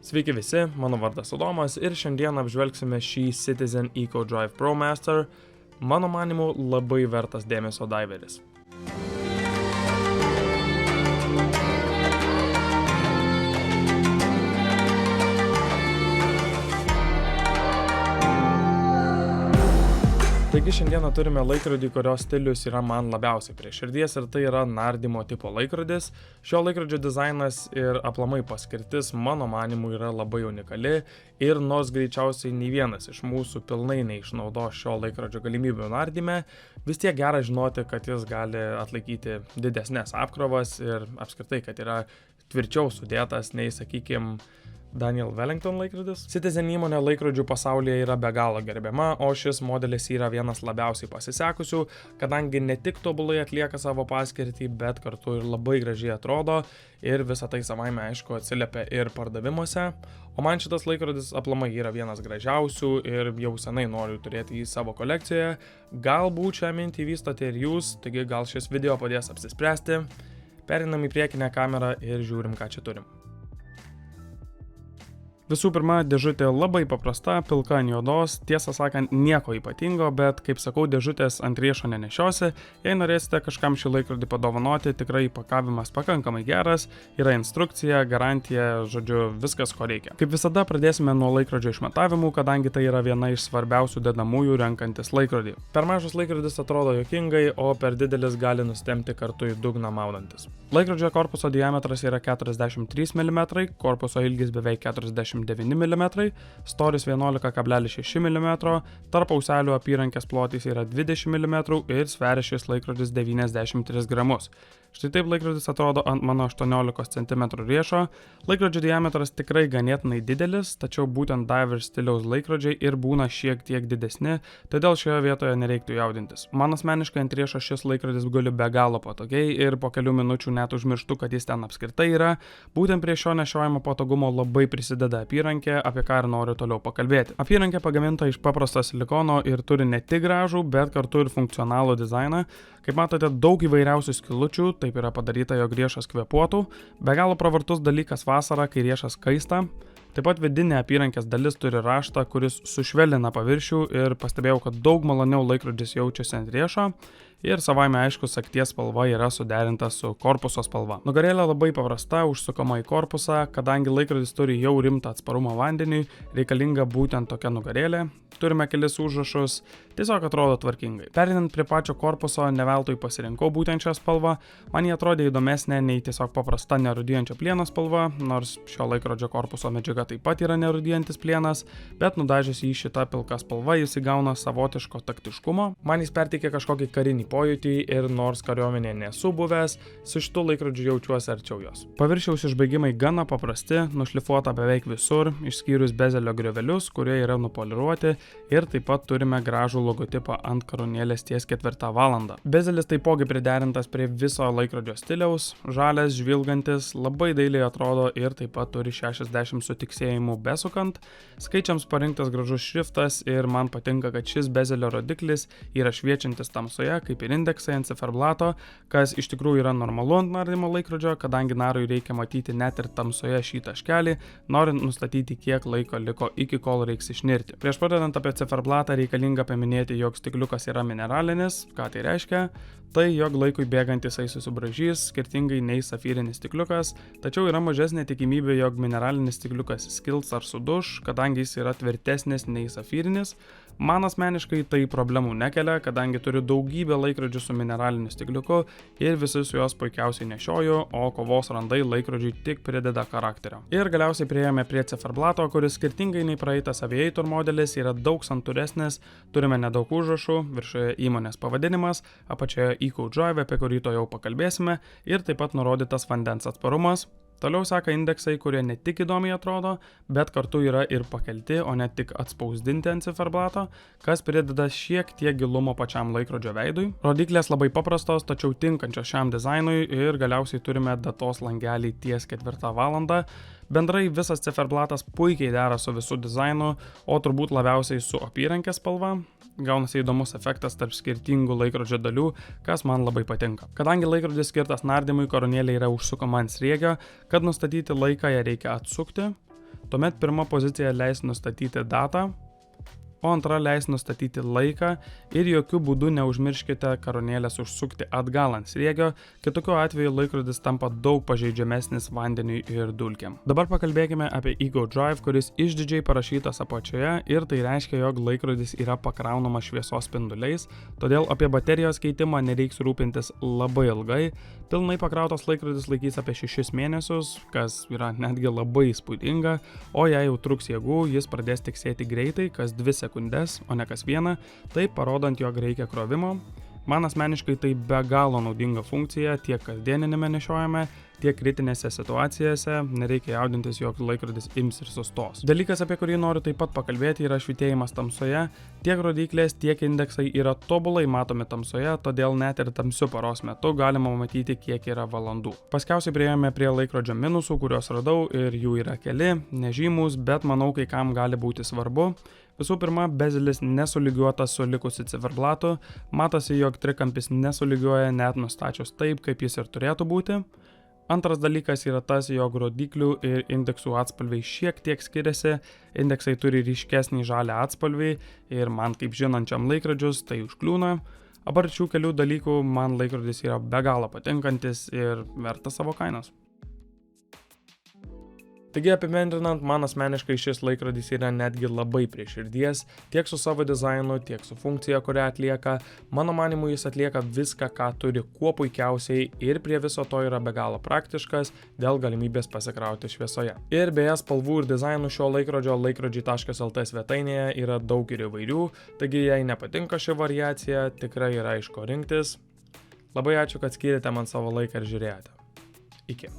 Sveiki visi, mano vardas Adomas ir šiandien apžvelgsime šį Citizen EcoDrive ProMaster, mano manimu labai vertas dėmesio daiveris. Taigi šiandieną turime laikrodį, kurio stilius yra man labiausiai prie širdies ir tai yra nardymo tipo laikrodis. Šio laikrodžio dizainas ir aplamai paskirtis mano manimu yra labai unikali ir nors greičiausiai nei vienas iš mūsų pilnai neišnaudos šio laikrodžio galimybių nardyme, vis tiek gera žinoti, kad jis gali atlaikyti didesnės apkrovas ir apskritai, kad yra tvirčiau sudėtas nei, sakykime, Daniel Wellington laikrodis. Citizen įmonė laikrodžių pasaulyje yra be galo gerbiama, o šis modelis yra vienas labiausiai pasisekusių, kadangi ne tik tobulai atlieka savo paskirtį, bet kartu ir labai gražiai atrodo ir visą tai savaime aišku atsiliepia ir pardavimuose. O man šitas laikrodis aplamai yra vienas gražiausių ir jau senai noriu turėti jį savo kolekcijoje. Galbūt šią mintį vystote ir jūs, taigi gal šis video padės apsispręsti. Perinam į priekinę kamerą ir žiūrim, ką čia turim. Visų pirma, dėžutė labai paprasta, pilka ant juodos, tiesą sakant, nieko ypatingo, bet, kaip sakau, dėžutės ant riešo nenešiosi. Jei norėsite kažkam šį laikrodį padovanoti, tikrai įpakavimas pakankamai geras, yra instrukcija, garantija, žodžiu, viskas, ko reikia. Kaip visada, pradėsime nuo laikrodžio išmatavimų, kadangi tai yra viena iš svarbiausių dedamųjų renkantis laikrodį. Per mažas laikrodis atrodo juokingai, o per didelis gali nustempti kartu į dugną maudantis. Laikrodžio korpuso diametras yra 43 mm, korpuso ilgis beveik 49 mm, storis 11,6 mm, tarp auselių apyrankės plotis yra 20 mm ir sveria šis laikrodis 93 gramus. Štai taip laikrodis atrodo ant mano 18 cm riešo. Laikrodžio diametras tikrai ganėtinai didelis, tačiau būtent diver stiliaus laikrodžiai ir būna šiek tiek didesni, todėl šioje vietoje nereiktų jaudintis. Man asmeniškai ant riešo šis laikrodis guli be galo patogiai ir po kelių minučių net užmirštu, kad jis ten apskritai yra. Būtent prie šio nešiojimo patogumo labai prisideda apyrankė, apie ką ir noriu toliau pakalbėti. Apyrankė pagaminta iš paprasto silikono ir turi ne tik gražų, bet kartu ir funkcionalų dizainą. Kaip matote, daug įvairiausių skylučių, taip yra padaryta, jog riešas kvėpuotų. Be galo pravartus dalykas vasarą, kai riešas kaista. Taip pat vidinė apyrankės dalis turi raštą, kuris sušvelnina paviršių ir pastebėjau, kad daug maloniau laikrodis jaučiasi ant riešo. Ir savaime aišku, sagties spalva yra suderinta su korpuso spalva. Nugarėlė labai paprasta, užsukama į korpusą, kadangi laikrodis turi jau rimtą atsparumą vandeniui, reikalinga būtent tokia nugarėlė. Turime kelis užrašus, tiesiog atrodo tvarkingai. Perinant prie pačio korpuso, ne veltui pasirinkau būtent šią spalvą. Man jį atrodė įdomesnė nei tiesiog paprasta nerūdijančio plieno spalva, nors šio laikrodžio korpuso medžiaga taip pat yra nerūdijantis plienas, bet nudažius jį šitą pilką spalvą jis įgauna savotiško taktiškumo. Man jis perteikia kažkokį karinį pojūtį ir nors kariuomenėje nesu buvęs, su šitu laikrodžiu jaučiuosi arčiau jos. Paviršiaus išbaigimai gana paprasti, nušlifuota beveik visur, išskyrus bezelio griovelius, kurie yra nupoliruoti ir taip pat turime gražų logotipą ant karūnėlės ties 4 valandą. Bezelis taipogi priderintas prie viso laikrodžio stiliaus, žalias, žvilgantis, labai dailiai atrodo ir taip pat turi 60 sutiksėjimų besukant. Skaičiams parinktas gražus šriftas ir man patinka, kad šis bezelio rodiklis yra šviečiantis tamsoje, kaip ir indeksai ant ciferblato, kas iš tikrųjų yra normalu ant nardymo laikrodžio, kadangi narui reikia matyti net ir tamsoje šį taškelį, norint nustatyti, kiek laiko liko iki kol reiks išnirti. Prieš pradedant apie ciferblatą reikalinga paminėti, jog stikliukas yra mineralinis. Ką tai reiškia? Tai, jog laikui bėgant jisai susibraižys, skirtingai nei safyrinis stikliukas, tačiau yra mažesnė tikimybė, jog mineralinis stikliukas skils ar suduš, kadangi jis yra tvirtesnis nei safyrinis. Man asmeniškai tai problemų nekelia, kadangi turiu daugybę laikrodžių su mineraliniu stikliuku ir visus juos puikiausiai nešioju, o kovos randai laikrodžiui tik prideda charakterio. Ir galiausiai priėjome prie ciferblato, kuris skirtingai nei praeitas Aviator modelis yra daug santūresnis, turime nedaug užrašų, viršuje įmonės pavadinimas, apačioje EcoDrive, apie kurį to jau pakalbėsime, ir taip pat nurodytas vandens atsparumas. Toliau seka indeksai, kurie ne tik įdomiai atrodo, bet kartu yra ir pakelti, o ne tik atspausdinti ant ciferblato, kas prideda šiek tiek gilumo pačiam laikrodžio veidui. Rodiklės labai paprastos, tačiau tinkančios šiam dizainui ir galiausiai turime datos langelį ties 4 valandą. Bendrai visas ciferblatas puikiai dera su visų dizainu, o turbūt labiausiai su apyrankės spalva. Gaunasi įdomus efektas tarp skirtingų laikrodžio dalių, kas man labai patinka. Kadangi laikrodis skirtas nardymui, karūnėlė yra užsukama ant sriegio, kad nustatyti laiką ją reikia atsukti. Tuomet pirma pozicija leis nustatyti datą, o antra leis nustatyti laiką ir jokių būdų neužmirškite karūnėlės užsukti atgal ant sriegio, kitokiu atveju laikrodis tampa daug pažeidžiamesnis vandeniui ir dulkėm. Dabar pakalbėkime apie Ego Drive, kuris išdidžiai parašytas apačioje ir tai reiškia, jog laikrodis yra pakraunamas šviesos spinduliais, todėl apie baterijos keitimą nereiks rūpintis labai ilgai. Pilnai pakrautas laikrodis laikys apie 6 mėnesius, kas yra netgi labai įspūdinga, o jei jau truks jėgų, jis pradės tiksėti greitai, kas 2 sekundes, o ne kas 1, taip parodant, jog reikia krovimo. Man asmeniškai tai be galo naudinga funkcija tiek kasdieninėme nešiojame, tiek kritinėse situacijose, nereikia jaudintis, jog laikrodis ims ir sustos. Dalykas, apie kurį noriu taip pat pakalbėti, yra švytėjimas tamsoje. Tiek rodyklės, tiek indeksai yra tobulai matomi tamsoje, todėl net ir tamsiu paros metu galima matyti, kiek yra valandų. Paskiausiai priėjome prie laikrodžio minusų, kuriuos radau ir jų yra keli, nežymus, bet manau, kai kam gali būti svarbu. Visų pirma, bezelis nesulygiuotas su likusiu ciferblatu, matosi, jog trikampis nesulygiuoja net nustačius taip, kaip jis ir turėtų būti. Antras dalykas yra tas, jog rodyklių ir indeksų atspalviai šiek tiek skiriasi, indeksai turi ryškesnį žalią atspalvį ir man kaip žinančiam laikrodžius tai užkliūna. Apart šių kelių dalykų man laikrodis yra be galo patinkantis ir vertas savo kainos. Taigi apibendrinant, man asmeniškai šis laikrodis yra netgi labai prie širdies, tiek su savo dizainu, tiek su funkcija, kurią atlieka. Mano manymu, jis atlieka viską, ką turi kuo puikiausiai ir prie viso to yra be galo praktiškas dėl galimybės pasikrauti šviesoje. Ir beje, spalvų ir dizainų šio laikrodžio laikrodžiai.lt svetainėje yra daug ir įvairių, taigi jei nepatinka ši variacija, tikrai yra iš ko rinktis. Labai ačiū, kad skyrėte man savo laiką ir žiūrėjote. Iki.